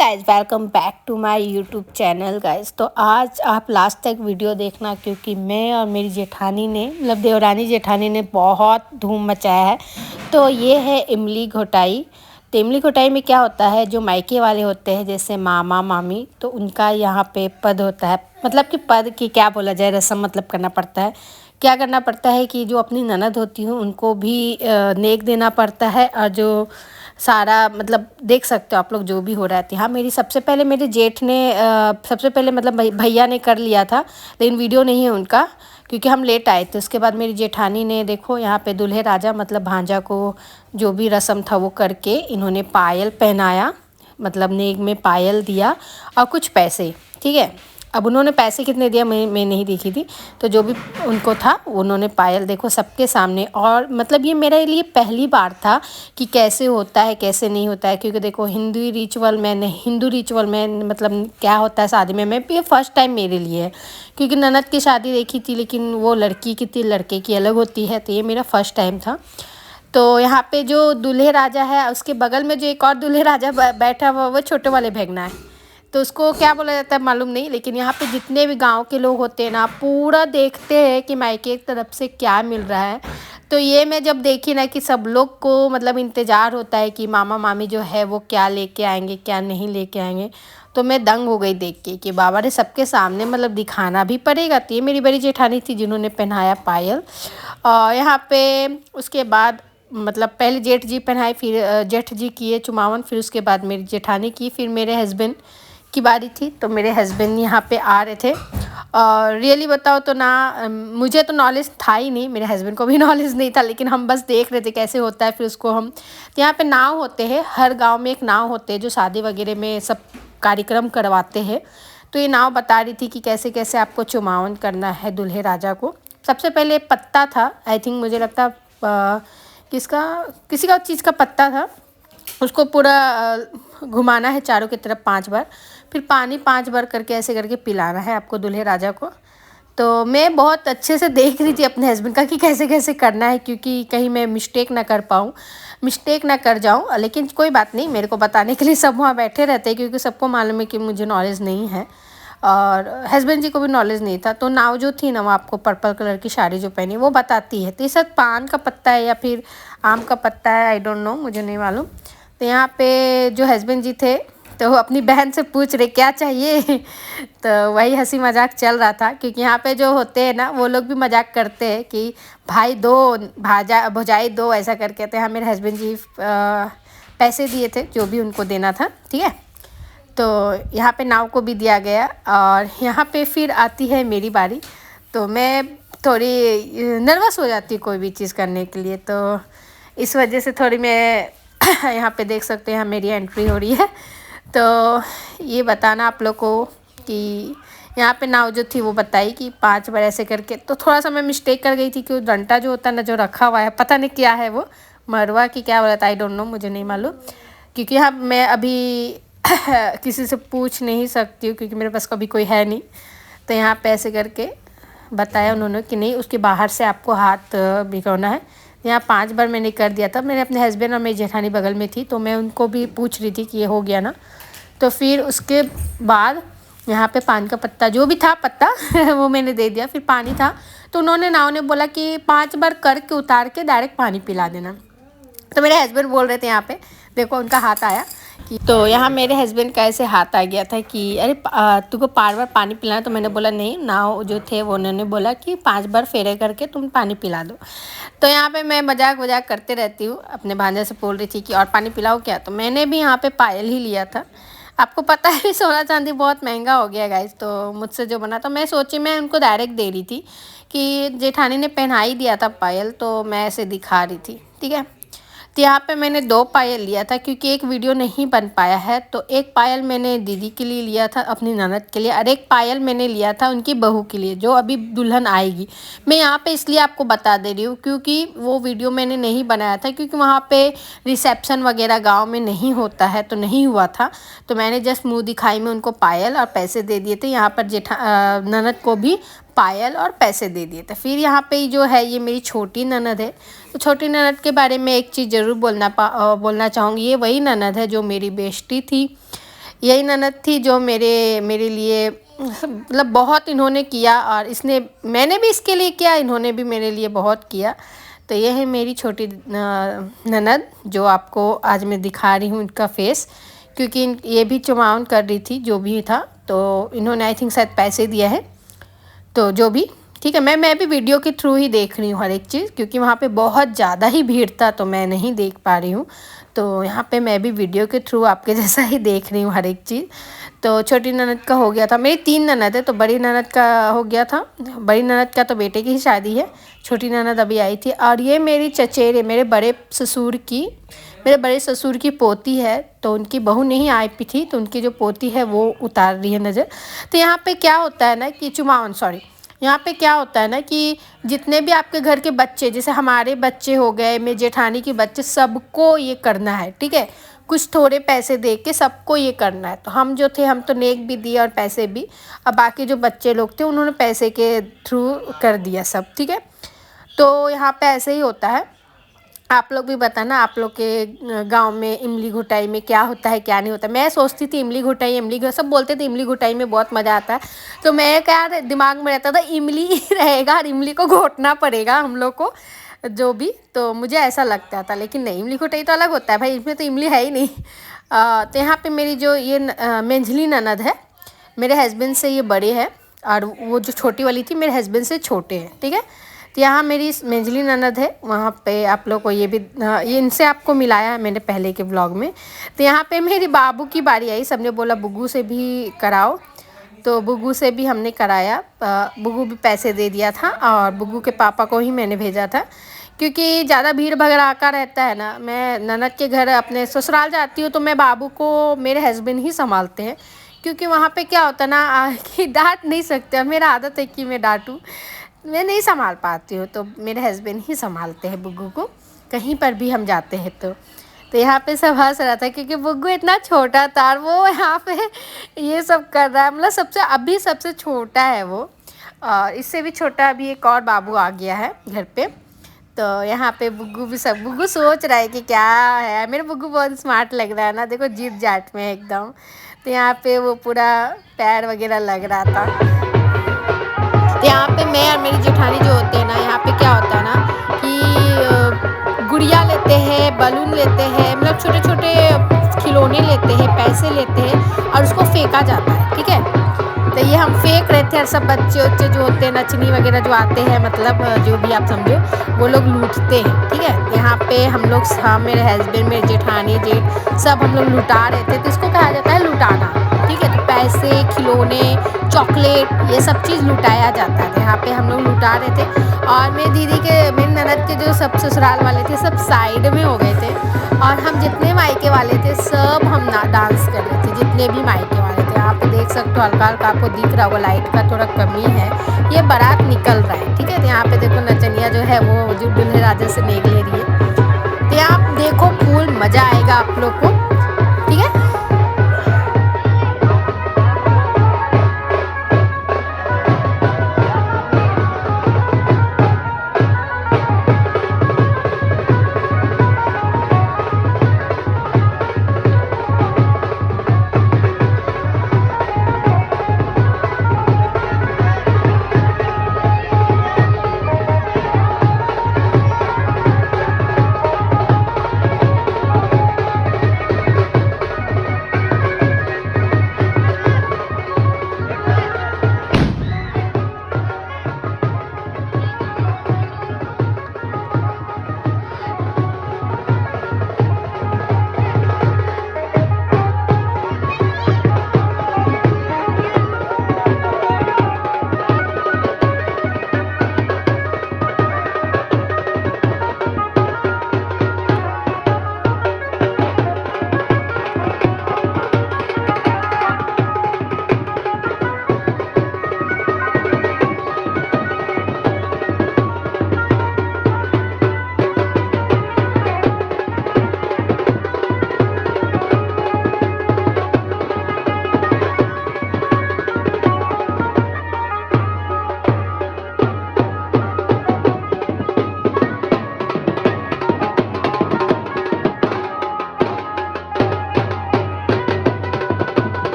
Guys, welcome back to my YouTube channel guys. तो आज आप लास्ट तक वीडियो देखना, क्योंकि मैं और मेरी जेठानी ने मतलब देवरानी जेठानी ने बहुत धूम मचाया है। तो ये है इमली घोटाई। तो इमली घोटाई में क्या होता है, जो मायके वाले होते हैं जैसे मामा मामी, तो उनका यहाँ पे पद होता है। मतलब कि पद की क्या बोला जाए, रस्म मतलब करना पड़ता है। क्या करना पड़ता है कि जो अपनी ननद होती हैं उनको भी नेक देना पड़ता है। और जो सारा मतलब देख सकते हो आप लोग जो भी हो रहा है। हाँ, मेरी सबसे पहले मेरे जेठ ने सबसे पहले मतलब भैया ने कर लिया था, लेकिन वीडियो नहीं है उनका क्योंकि हम लेट आए थे। उसके बाद मेरी जेठानी ने देखो यहाँ पे दूल्हे राजा मतलब भांजा को जो भी रस्म था वो करके इन्होंने पायल पहनाया, मतलब नेक में पायल दिया और कुछ पैसे। ठीक है, अब उन्होंने पैसे कितने दिया मैं नहीं देखी थी, तो जो भी उनको था उन्होंने पायल देखो सबके सामने। और मतलब ये मेरे लिए पहली बार था कि कैसे होता है कैसे नहीं होता है, क्योंकि देखो हिंदू रिचुअल में मतलब क्या होता है शादी में, मैं ये फर्स्ट टाइम मेरे लिए है। क्योंकि ननद की शादी देखी थी लेकिन वो लड़की की थी, लड़के की अलग होती है, तो ये मेरा फर्स्ट टाइम था। तो यहाँ पे जो दूल्हे राजा है उसके बगल में जो एक और दूल्हे राजा बैठा हुआ वो छोटे वाले भेगना है, तो उसको क्या बोला जाता है मालूम नहीं। लेकिन यहाँ पे जितने भी गांव के लोग होते हैं ना, पूरा देखते हैं कि मायके की तरफ से क्या मिल रहा है। तो ये मैं जब देखी ना कि सब लोग को मतलब इंतज़ार होता है कि मामा मामी जो है वो क्या लेके आएंगे क्या नहीं लेके आएंगे, तो मैं दंग हो गई देख के कि बाबा रे, सबके सामने मतलब दिखाना भी पड़ेगा। तो ये मेरी बड़ी जेठानी थी जिन्होंने पहनाया पायल। और यहाँ पे उसके बाद मतलब पहले जेठ जी पहनाए, फिर जेठ जी किए चुमावन, फिर उसके बाद मेरी जेठानी की, फिर मेरे हस्बैंड की बारी थी। तो मेरे हस्बैंड यहाँ पे आ रहे थे। और रियली बताओ तो ना, मुझे तो नॉलेज था ही नहीं, मेरे हस्बैंड को भी नॉलेज नहीं था, लेकिन हम बस देख रहे थे कैसे होता है। फिर उसको हम तो यहाँ पे नाव होते हैं, हर गांव में एक नाव होते हैं जो शादी वगैरह में सब कार्यक्रम करवाते हैं। तो ये नाव बता रही थी कि कैसे कैसे आपको चुमावन करना है दूल्हे राजा को। सबसे पहले पत्ता था, आई थिंक मुझे लगता किसी का चीज़ का पत्ता था, उसको पूरा घुमाना है चारों की तरफ 5 बार, फिर पानी 5 बार करके ऐसे करके पिलाना है आपको दूल्हे राजा को। तो मैं बहुत अच्छे से देख रही थी अपने हस्बैंड का कि कैसे कैसे करना है, क्योंकि कहीं मैं मिस्टेक ना कर जाऊं। लेकिन कोई बात नहीं, मेरे को बताने के लिए सब वहाँ बैठे रहते हैं, क्योंकि सबको मालूम है कि मुझे नॉलेज नहीं है और हस्बैंड जी को भी नॉलेज नहीं था। तो नाव जो थी ना, वो आपको पर्पल कलर की साड़ी जो पहनी वो बताती है। तो ये सब पान का पत्ता है या फिर आम का पत्ता है, आई डोंट नो, मुझे नहीं मालूम। तो यहाँ पे जो हस्बैंड जी थे तो वो अपनी बहन से पूछ रहे क्या चाहिए तो वही हंसी मजाक चल रहा था, क्योंकि यहाँ पे जो होते हैं ना वो लोग भी मजाक करते हैं कि भाई दो, भाजा भौजाई दो, ऐसा करके। तो यहाँ मेरे हस्बैंड जी पैसे दिए थे जो भी उनको देना था। ठीक है, तो यहाँ पे नाव को भी दिया गया। और यहाँ पे फिर आती है मेरी बारी। तो मैं थोड़ी नर्वस हो जाती हूँ कोई भी चीज़ करने के लिए, तो इस वजह से थोड़ी मैं यहाँ पे देख सकते हैं मेरी एंट्री हो रही है। तो ये बताना आप लोग को कि यहाँ पे नाव जो थी वो बताई कि 5 बार ऐसे करके। तो थोड़ा सा मैं मिस्टेक कर गई थी कि डंटा जो होता है ना, जो रखा हुआ है, पता नहीं क्या है वो, मरवा की क्या बोला था, आई डोंट नो, मुझे नहीं मालूम। क्योंकि यहाँ मैं अभी किसी से पूछ नहीं सकती हूँ क्योंकि मेरे पास कभी कोई है नहीं। तो यहाँ पे ऐसे करके बताया उन्होंने कि नहीं, उसके बाहर से आपको हाथ भिगोना है। यहाँ 5 बार मैंने कर दिया था। मैंने अपने हस्बैंड और मेरी जेठानी बगल में थी, तो मैं उनको भी पूछ रही थी कि ये हो गया ना। तो फिर उसके बाद यहाँ पे पान का पत्ता जो भी था पत्ता वो मैंने दे दिया। फिर पानी था, तो उन्होंने नाव ने बोला कि 5 बार करके उतार के डायरेक्ट पानी पिला देना। तो मेरे हस्बैंड बोल रहे थे यहाँ पे देखो उनका हाथ आया कि, तो यहाँ मेरे हस्बैंड का ऐसे हाथ आ गया था कि अरे तुमको 5 बार पानी पिलाना। तो मैंने बोला नहीं, नाव जो थे वो उन्होंने बोला कि 5 बार फेरे करके तुम पानी पिला दो। तो यहाँ पे मैं मजाक करते रहती हूँ, अपने भांजे से बोल रही थी कि और पानी पिलाओ क्या। तो मैंने भी यहाँ पे पायल ही लिया था। आपको पता है सोना चांदी बहुत महंगा हो गया गाइस, तो मुझसे जो बना, तो मैं सोची मैं उनको डायरेक्ट दे रही थी कि जेठानी ने पहना ही दिया था पायल, तो मैं ऐसे दिखा रही थी। ठीक है, तो यहाँ पे मैंने 2 पायल लिया था क्योंकि एक वीडियो नहीं बन पाया है। तो एक पायल मैंने दीदी के लिए लिया था, अपनी ननद के लिए, और एक पायल मैंने लिया था उनकी बहू के लिए जो अभी दुल्हन आएगी। मैं यहाँ पे इसलिए आपको बता दे रही हूँ क्योंकि वो वीडियो मैंने नहीं बनाया था, क्योंकि वहाँ पे रिसेप्शन वगैरह गाँव में नहीं होता है, तो नहीं हुआ था। तो मैंने जस्ट मुँह दिखाई में उनको पायल और पैसे दे दिए थे। यहाँ पर ननद को भी पायल और पैसे दे दिए थे। फिर यहाँ पे जो है ये मेरी छोटी ननद है। तो छोटी ननद के बारे में एक चीज़ ज़रूर बोलना चाहूँगी। ये वही ननद है जो मेरी बेस्टी थी। यही ननद थी जो मेरे मेरे लिए मतलब बहुत इन्होंने किया, और इसने मैंने भी इसके लिए किया, इन्होंने भी मेरे लिए बहुत किया। तो ये है मेरी छोटी ननद, जो आपको आज मैं दिखा रही हूँ इनका फेस, क्योंकि ये भी चुमावन कर रही थी जो भी था, तो इन्होंने आई थिंक शायद पैसे दिया है, तो जो भी ठीक है। मैं भी वीडियो के थ्रू ही देख रही हूँ हर एक चीज़, क्योंकि वहाँ पे बहुत ज़्यादा ही भीड़ था तो मैं नहीं देख पा रही हूँ। तो यहाँ पे मैं भी वीडियो के थ्रू आपके जैसा ही देख रही हूँ हर एक चीज़। तो छोटी ननद का हो गया था, मेरी 3 ननद है, तो बड़ी ननद का हो गया था। बड़ी ननद का तो बेटे की ही शादी है, छोटी ननद अभी आई थी। और ये मेरी चचेरे मेरे बड़े ससुर की पोती है, तो उनकी बहू नहीं आई पी थी, तो उनकी जो पोती है वो उतार रही है नज़र। तो यहाँ पे क्या होता है ना कि यहाँ पे क्या होता है ना कि जितने भी आपके घर के बच्चे, जैसे हमारे बच्चे हो गए, मेरे जेठानी के बच्चे, सबको ये करना है, ठीक है। कुछ थोड़े पैसे दे के सबको ये करना है। तो हम जो थे, हम तो नेक भी दिए और पैसे भी, अब बाकी जो बच्चे लोग थे उन्होंने पैसे के थ्रू कर दिया सब, ठीक है। तो यहाँ पे ऐसे ही होता है। आप लोग भी बताना, आप लोग के गांव में इमली घुटाई में क्या होता है क्या नहीं होता। मैं सोचती थी इमली घुटाई सब बोलते थे इमली घुटाई में बहुत मज़ा आता है, तो मैं क्या दिमाग में रहता था इमली ही रहेगा और इमली को घोटना पड़ेगा हम लोग को जो भी, तो मुझे ऐसा लगता था। लेकिन नहीं, इमली घुटाई तो अलग होता है भाई, इसमें तो इमली है ही नहीं। तो यहाँ पे मेरी जो ये मेंझली ननद है, मेरे हस्बैंड से ये बड़े है, और वो जो छोटी वाली थी मेरे हस्बैंड से छोटे हैं, ठीक है। तो यहाँ मेरी मेंझली ननद है, वहाँ पे आप लोग को ये भी ये इनसे आपको मिलाया है मैंने पहले के व्लॉग में। तो यहाँ पे मेरी बाबू की बारी आई, सबने बोला बुग्गू से भी कराओ, तो बुग्गू से भी हमने कराया। बुग्गू भी पैसे दे दिया था, और बुग्गू के पापा को ही मैंने भेजा था, क्योंकि ज़्यादा भीड़ भड़ाका रहता है ना। मैं ननद के घर अपने ससुराल जाती हूँ तो मैं बाबू को मेरे हस्बैंड ही संभालते हैं, क्योंकि वहाँ पे क्या होता है ना कि डांट नहीं सकते, और मेरा आदत है कि मैं डांटूँ, मैं नहीं संभाल पाती हूँ, तो मेरे हस्बैंड ही संभालते हैं बुग्गू को कहीं पर भी हम जाते हैं। तो यहाँ पे सब हंस रहा था, क्योंकि बुग्गू इतना छोटा था और वो यहाँ पे ये सब कर रहा है, मतलब अभी सबसे छोटा है वो, और इससे भी छोटा अभी एक और बाबू आ गया है घर पे। तो यहाँ पे बुग्गू सोच रहा है कि क्या है। मेरे बुग्गू बहुत स्मार्ट लग रहा है ना, देखो जीत जाट में एकदम। तो यहाँ पे वो पूरा पैर वगैरह लग रहा था। यहाँ पे मैं और मेरी जेठानी जो होते हैं ना, यहाँ पे क्या होता है ना कि गुड़िया लेते हैं, बलून लेते हैं, मतलब छोटे छोटे खिलौने लेते हैं, पैसे लेते हैं, और उसको फेंका जाता है, ठीक है। तो ये हम फेंक रहे थे, और सब बच्चे वच्चे जो होते हैं, नचनी वगैरह जो आते हैं, मतलब जो भी आप समझो, वो लोग लूटते हैं, ठीक है। यहाँ पे हम लोग, हाँ, मेरे हस्बैंड, मेरे जेठानी, जेठ, सब हम लोग लुटा रहे थे। तो इसको कहा जाता है लुटाना, ठीक है। तो पैसे, खिलौने, चॉकलेट, ये सब चीज़ लुटाया जाता है। तो यहाँ पे हम लोग लुटा रहे थे, और मेरी ननद के जो सब ससुराल वाले थे सब साइड में हो गए थे, और हम जितने मायके वाले थे सब हम डांस कर रहे थे, जितने भी मायके वाले थे। आप देख सकते हो, हल्का हल्का आपको दिख रहा होगा, लाइट का थोड़ा कमी है, ये बारात निकल रहा है, ठीक है। तो यहाँ पे देखो नचनिया जो है वो जो दूल्हे राजा से नेक ले रही है। तो यहाँ देखो फुल मज़ा आएगा आप लोग को, ठीक है।